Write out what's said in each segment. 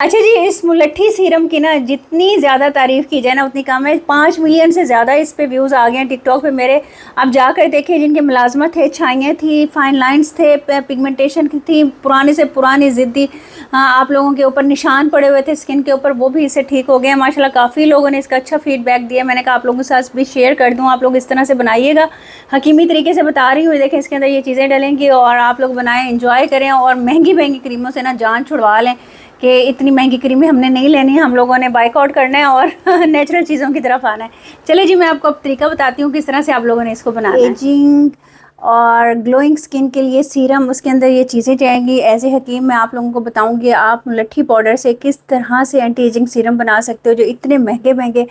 अच्छा जी, इस मुलट्ठी सीरम की ना जितनी ज़्यादा तारीफ़ की जाए ना उतनी कम है। 5 मिलियन से ज़्यादा इस पे व्यूज़ आ गए हैं टिकटॉक पे मेरे। आप जाकर देखिए, जिनकी मुलाजमत थे, छाइयाँ थी, फाइन लाइन्स थे, पिगमेंटेशन की थी, पुरानी से पुरानी ज़िद्दी आप लोगों के ऊपर निशान पड़े हुए थे स्किन के ऊपर, वो भी इससे ठीक हो गए हैं माशाल्लाह। काफ़ी लोगों ने इसका अच्छा फीडबैक दिया। मैंने कहा आप लोगों के साथ भी शेयर कर दूँ, आप लोग इस तरह से बनाइएगा। हकीमी तरीके से बता रही हूँ, देखें इसके अंदर ये चीज़ें डलेंगी और आप लोग बनाएं, इंजॉय करें और महंगी महंगी क्रीमों से ना जान छुड़वा लें कि इतनी महंगी क्रीमें हमने नहीं लेनी है, हम लोगों ने बाइकआउट करना है और नेचुरल चीज़ों की तरफ आना है। चलिए जी, मैं आपको अब तरीका बताती हूँ किस तरह से आप लोगों ने इसको बनाना है। एजिंग और ग्लोइंग स्किन के लिए सीरम, उसके अंदर ये चीज़ें जाएंगी। एज ए हकीम मैं आप लोगों को बताऊंगी आप मुलट्ठी पाउडर से किस तरह से एंटी एजिंग सीरम बना सकते हो। जो इतने महंगे महंगे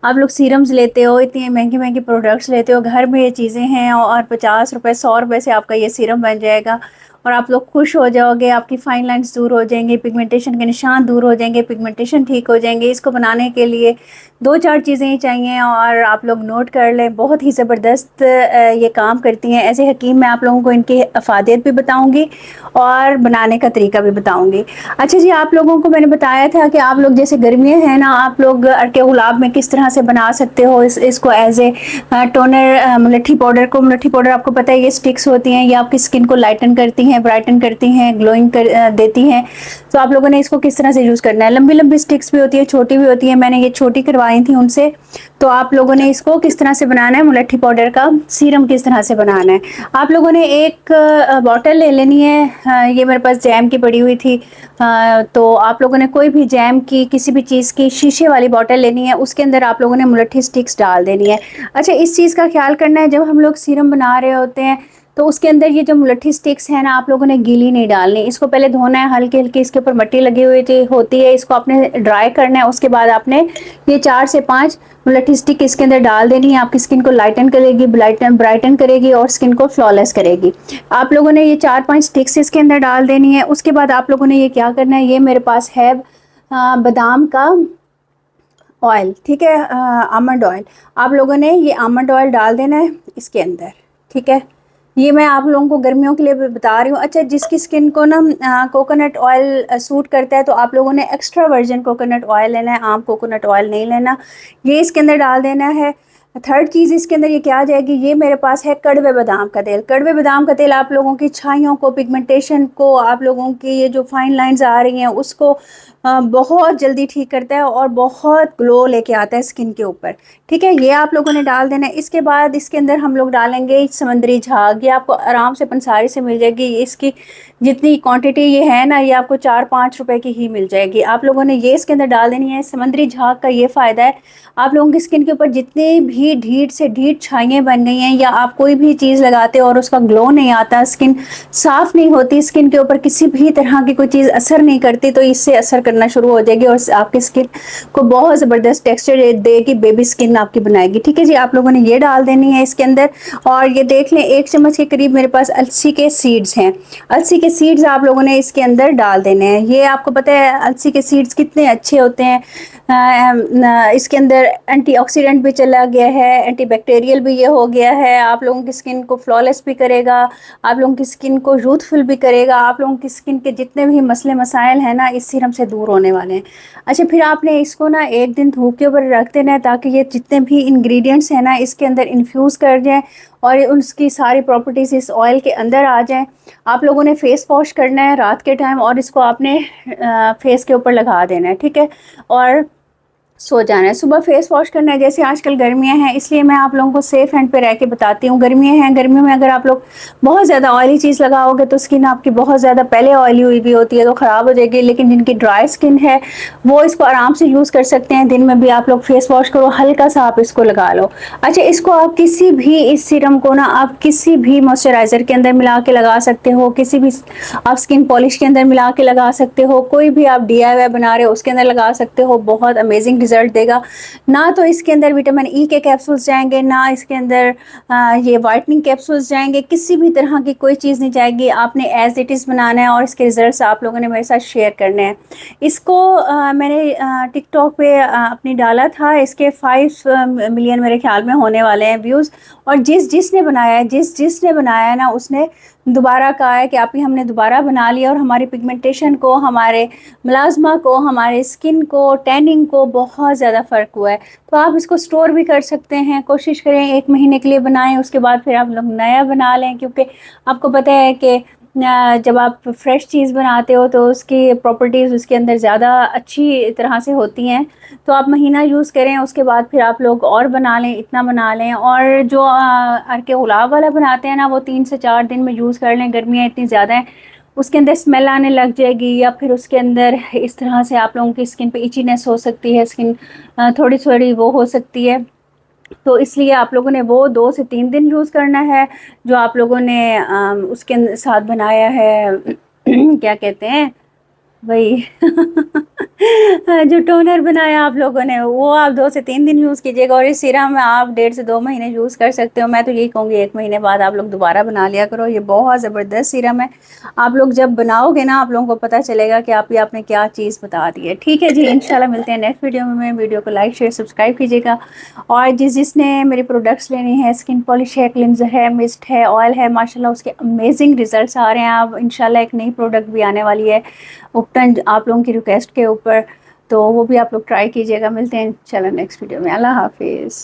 आप लोग सीरम्स लेते हो, इतने महंगे महंगे प्रोडक्ट्स लेते हो, घर में ये चीज़ें हैं और 50 रुपये 100 रुपये से आपका ये सीरम बन जाएगा और आप लोग खुश हो जाओगे। आपकी फाइन लाइन्स दूर हो जाएंगे, पिगमेंटेशन के निशान दूर हो जाएंगे, पिगमेंटेशन ठीक हो जाएंगे। इसको बनाने के लिए 2-4 चीज़ें ही चाहिए और आप लोग नोट कर लें। बहुत ही ज़बरदस्त ये काम करती हैं। ऐसे हकीम मैं आप लोगों को इनकी अफादियत भी बताऊँगी और बनाने का तरीका भी बताऊँगी। अच्छा जी, आप लोगों को मैंने बताया था कि आप लोग जैसे गर्मियाँ हैं ना, आप लोग अरके गुलाब में किस तरह से बना सकते हो इसको एज ए टोनर। मुलट्ठी पाउडर आपको पता है ये स्टिक्स होती हैं, ये आपकी स्किन को लाइटन करती हैं, ब्राइटन करती हैं, ग्लोइंग देती हैं। तो आप लोगों ने इसको किस तरह से यूज़ करना है। लंबी लंबी स्टिक्स भी होती है, छोटी भी होती है। मैंने ये छोटी करवाई थी उनसे। तो आप लोगों ने इसको किस तरह से बनाना है, मुलट्ठी पाउडर का सीरम किस तरह से बनाना है। आप लोगों ने एक बॉटल ले लेनी है। ये मेरे पास जैम की पड़ी हुई थी। तो आप लोगों ने कोई भी जैम की किसी भी चीज़ की शीशे वाली बॉटल लेनी है, उसके अंदर आप लोगों ने मुलट्ठी स्टिक्स डाल देनी है। अच्छा, इस चीज़ का ख्याल करना है, जब हम लोग सीरम बना रहे होते हैं तो उसके अंदर ये जो मुलट्ठी स्टिक्स है ना, आप लोगों ने गीली नहीं डालनी। इसको पहले धोना है, हल्की हल्की इसके ऊपर मट्टी लगी हुई होती है, इसको आपने ड्राई करना है। उसके बाद आपने ये 4 से 5 मुलट्ठी स्टिक इसके अंदर डाल देनी है। आपकी स्किन को लाइटन करेगी, ब्राइटन करेगी और स्किन को फ्लॉलेस करेगी। आप लोगों ने ये 4-5 स्टिक्स इसके अंदर डाल देनी है। उसके बाद आप लोगों ने ये क्या करना है, ये मेरे पास है बादाम का ऑयल, ठीक है, आमंड ऑयल। आप लोगों ने ये आमंड ऑयल डाल देना है इसके अंदर, ठीक है। ये मैं आप लोगों को गर्मियों के लिए बता रही हूँ। अच्छा, जिसकी स्किन को ना कोकोनट ऑयल सूट करता है तो आप लोगों ने एक्स्ट्रा वर्जिन कोकोनट ऑयल लेना है, आम कोकोनट ऑयल नहीं लेना। ये इसके अंदर डाल देना है। थर्ड चीज़ इसके अंदर ये क्या आ जाएगी, ये मेरे पास है कड़वे बादाम का तेल। कड़वे बादाम का तेल आप लोगों की छाइयों को, पिगमेंटेशन को, आप लोगों की ये जो फाइन लाइंस आ रही हैं उसको बहुत जल्दी ठीक करता है और बहुत ग्लो लेके आता है स्किन के ऊपर, ठीक है। ये आप लोगों ने डाल देना है। इसके बाद इसके अंदर हम लोग डालेंगे समंदरी झाग। ये आपको आराम से पंसारी से मिल जाएगी। इसकी जितनी क्वांटिटी ये है ना, ये आपको 4-5 रुपए की ही मिल जाएगी। आप लोगों ने ये इसके अंदर डाल देनी है। समंदरी झाग का ये फ़ायदा है, आप लोगों की स्किन के ऊपर जितनी भी ढीठ से ढीठ छाइयाँ बन गई हैं या आप कोई भी चीज़ लगाते हो और उसका ग्लो नहीं आता, स्किन साफ़ नहीं होती, स्किन के ऊपर किसी भी तरह की कोई चीज़ असर नहीं करती, तो इससे असर करना शुरू हो जाएगी और आपकी स्किन को बहुत ज़बरदस्त टेक्सचर देगी, बेबी स्किन आपकी बनाएगी, ठीक है जी। आप लोगों ने ये डाल देनी है इसके अंदर। और ये देख लें 1 चम्मच के करीब मेरे पास अलसी के सीड्स हैं। अलसी के सीड्स आप लोगों ने इसके अंदर डाल देने हैं। ये आपको पता है अलसी के सीड्स कितने अच्छे होते हैं। इसके अंदर एंटीऑक्सीडेंट भी चला गया है, एंटीबैक्टीरियल भी ये हो गया है। आप लोगों की स्किन को फ्लॉलेस भी करेगा, आप लोगों की स्किन को यूथफुल भी करेगा। आप लोगों की स्किन के जितने भी मसले मसाइल हैं ना, इस सीरम से दूर होने वाले हैं। अच्छा, फिर आपने इसको ना 1 दिन धूप के ऊपर रख देना है ताकि ये जितने भी इंग्रेडिएंट्स हैं ना इसके अंदर इन्फ्यूज़ कर जाएँ और उसकी सारी प्रॉपर्टीज़ इस ऑयल के अंदर आ जाएँ। आप लोगों ने फेस वॉश करना है रात के टाइम और इसको आपने फेस के ऊपर लगा देना है, ठीक है, और सो जाना है। सुबह फेस वॉश करना है। जैसे आजकल गर्मियां हैं इसलिए मैं आप लोगों को सेफ हैंड पे रह के बताती हूँ। गर्मियां हैं, गर्मियों में अगर आप लोग बहुत ज़्यादा ऑयली चीज़ लगाओगे तो स्किन आपकी बहुत ज़्यादा पहले ऑयली हुई भी होती है तो ख़राब हो जाएगी। लेकिन जिनकी ड्राई स्किन है वो इसको आराम से यूज़ कर सकते हैं। दिन में भी आप लोग फेस वॉश करो, हल्का सा आप इसको लगा लो। अच्छा, इसको आप किसी भी, इस सीरम को ना आप किसी भी मॉइस्चराइज़र के अंदर मिला के लगा सकते हो, किसी भी आप स्किन पॉलिश के अंदर मिला के लगा सकते हो, कोई भी आप DIY बना रहे हो उसके अंदर लगा सकते हो। बहुत अमेजिंग रिजल्ट देगा। ना तो इसके अंदर विटामिन ई के कैप्सूल्स जाएंगे, ना इसके अंदर ये वाइटनिंग कैप्सूल्स जाएंगे, किसी भी तरह की कोई चीज़ नहीं जाएगी। आपने एज इट इज़ बनाना है और इसके रिजल्ट्स आप लोगों ने मेरे साथ शेयर करने हैं। इसको मैंने टिकटॉक पे अपनी डाला था। इसके 5 मिलियन मेरे ख्याल में होने वाले हैं व्यूज़। और जिसने बनाया है ना उसने दोबारा कहा है कि आप ही हमने दोबारा बना लिया और हमारी पिगमेंटेशन को, हमारे मुलाजमा को, हमारे स्किन को, टैनिंग को बहुत ज़्यादा फ़र्क हुआ है। तो आप इसको स्टोर भी कर सकते हैं, कोशिश करें 1 महीने के लिए बनाएं, उसके बाद फिर आप लोग नया बना लें, क्योंकि आपको पता है कि जब आप फ्रेश चीज़ बनाते हो तो उसकी प्रॉपर्टीज़ उसके अंदर ज़्यादा अच्छी तरह से होती हैं। तो आप महीना यूज़ करें, उसके बाद फिर आप लोग और बना लें, इतना बना लें। और जो अरके गुलाब वाला बनाते हैं ना, वो 3 से 4 दिन में यूज़ कर लें। गर्मियाँ इतनी ज़्यादा हैं, उसके अंदर स्मेल आने लग जाएगी, या फिर उसके अंदर इस तरह से आप लोगों की स्किन पे इचीनेस हो सकती है, स्किन थोड़ी थोड़ी वो हो सकती है। तो इसलिए आप लोगों ने वो 2 से 3 दिन यूज़ करना है। जो आप लोगों ने उसके साथ बनाया है क्या कहते हैं, वही जो टोनर बनाया आप लोगों ने, वो आप 2 से 3 दिन यूज़ कीजिएगा। और इस सीरम में आप 1.5 से 2 महीने यूज़ कर सकते हो। मैं तो यही कहूँगी 1 महीने बाद आप लोग दोबारा बना लिया करो। ये बहुत ज़बरदस्त सीरम है। आप लोग जब बनाओगे ना, आप लोगों को पता चलेगा कि आप ये आपने क्या चीज़ बता दी है। ठीक है जी, इंशाल्लाह मिलते हैं नेक्स्ट वीडियो में। वीडियो को लाइक शेयर सब्सक्राइब कीजिएगा। और जिसने मेरे प्रोडक्ट्स लेने हैं, स्किन पॉलिश है, क्लिनजर है, मिस्ट है, ऑयल है, माशाल्लाह उसके अमेजिंग रिजल्ट्स आ रहे हैं। अब इंशाल्लाह एक नई प्रोडक्ट भी आने वाली है उपटन, आप लोगों की रिक्वेस्ट के ऊपर, तो वो भी आप लोग ट्राई कीजिएगा। मिलते हैं चलो नेक्स्ट वीडियो में। अल्लाह हाफिज़।